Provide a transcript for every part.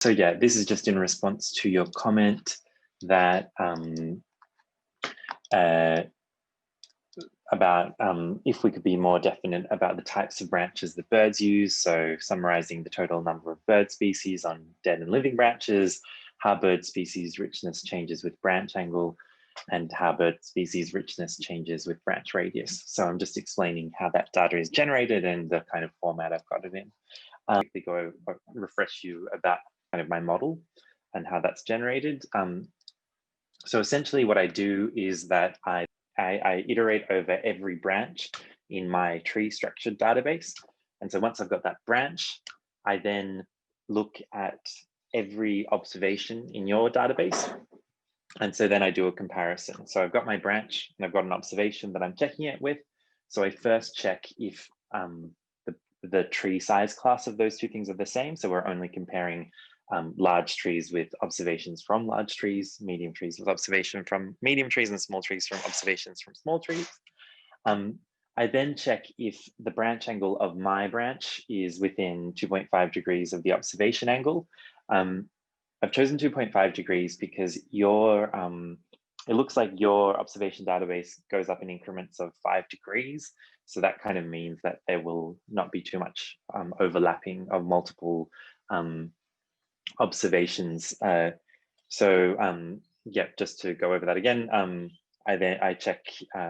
So yeah, this is just in response to your comment that about if we could be more definite about the types of branches that birds use. So summarizing the total number of bird species on dead and living branches, how bird species richness changes with branch angle, and how bird species richness changes with branch radius. So I'm just explaining how that data is generated and the kind of format I've got it in. Quickly go refresh you about kind of my model and how that's generated. So essentially what I do is that I iterate over every branch in my tree structured database. And so once I've got that branch, I then look at every observation in your database. And so then I do a comparison. So I've got my branch and I've got an observation that I'm checking it with. So I first check if the tree size class of those two things are the same. So we're only comparing large trees with observations from large trees, medium trees with observation from medium trees, and small trees from observations from small trees. I then check if the branch angle of my branch is within 2.5 degrees of the observation angle. I've chosen 2.5 degrees because it looks like your observation database goes up in increments of 5 degrees. So that kind of means that there will not be too much overlapping of multiple observations. Yeah, just to go over that again, I check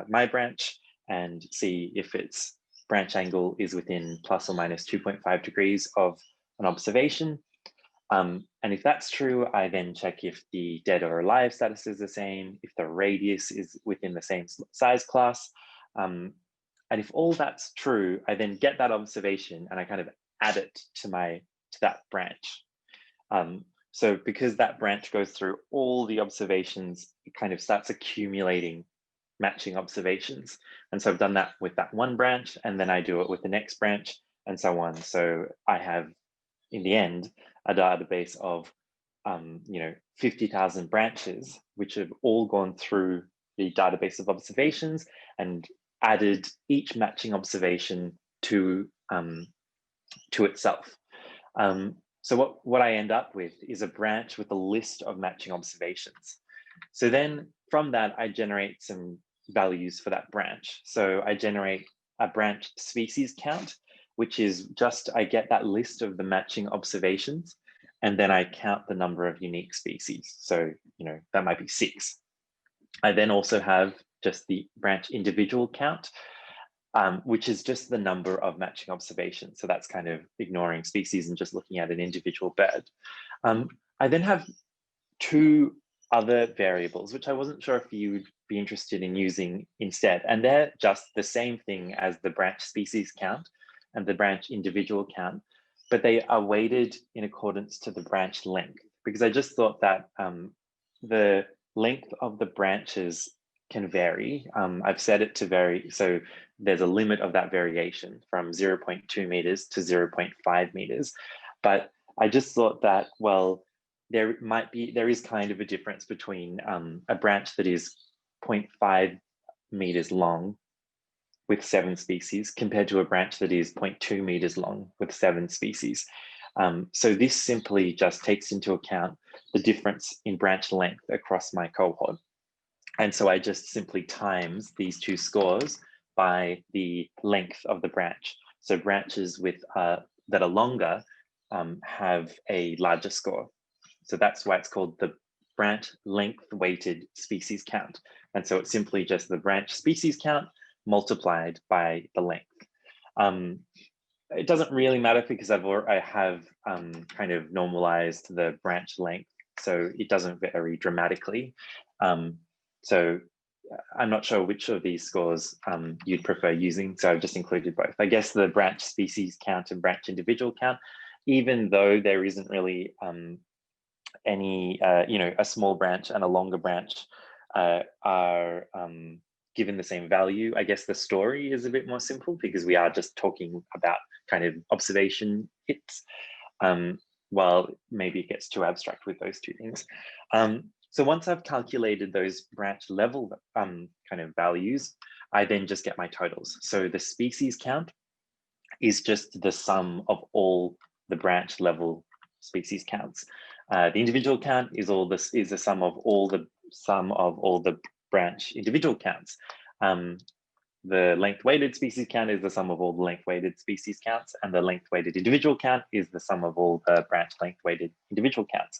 my branch and see if its branch angle is within plus or minus 2.5 degrees of an observation. And if that's true, I then check if the dead or alive status is the same, if the radius is within the same size class. And if all that's true, I then get that observation and I kind of add it to that branch. So because that branch goes through all the observations, it kind of starts accumulating matching observations. And so I've done that with that one branch, and then I do it with the next branch and so on. So I have, in the end, a database of 50,000 branches, which have all gone through the database of observations and added each matching observation to itself. So what I end up with is a branch with a list of matching observations. So then from that, I generate some values for that branch. So I generate a branch species count, which is just, I get that list of the matching observations, and then I count the number of unique species. So, that might be 6. I then also have just the branch individual count, which is just the number of matching observations. So that's kind of ignoring species and just looking at an individual bird. I then have 2 other variables, which I wasn't sure if you'd be interested in using instead. And they're just the same thing as the branch species count and the branch individual count, but they are weighted in accordance to the branch length, because I just thought that the length of the branches can vary. I've set it to vary. So there's a limit of that variation from 0.2 meters to 0.5 meters. But I just thought that, well, there is kind of a difference between a branch that is 0.5 meters long with 7 species compared to a branch that is 0.2 meters long with 7 species. So this simply just takes into account the difference in branch length across my cohort. And so I just simply times these 2 scores by the length of the branch. So branches with that are longer have a larger score. So that's why it's called the branch length weighted species count. And so it's simply just the branch species count multiplied by the length. It doesn't really matter because I have kind of normalized the branch length, so it doesn't vary dramatically. So I'm not sure which of these scores you'd prefer using, so I've just included both. I guess the branch species count and branch individual count, even though there isn't really any, a small branch and a longer branch are given the same value. I guess the story is a bit more simple because we are just talking about kind of observation hits, while maybe it gets too abstract with those 2 things. So once I've calculated those branch level kind of values, I then just get my totals. So the species count is just the sum of all the branch level species counts. The individual count is the sum of all the branch individual counts. The length-weighted species count is the sum of all the length-weighted species counts, and the length-weighted individual count is the sum of all the branch length-weighted individual counts.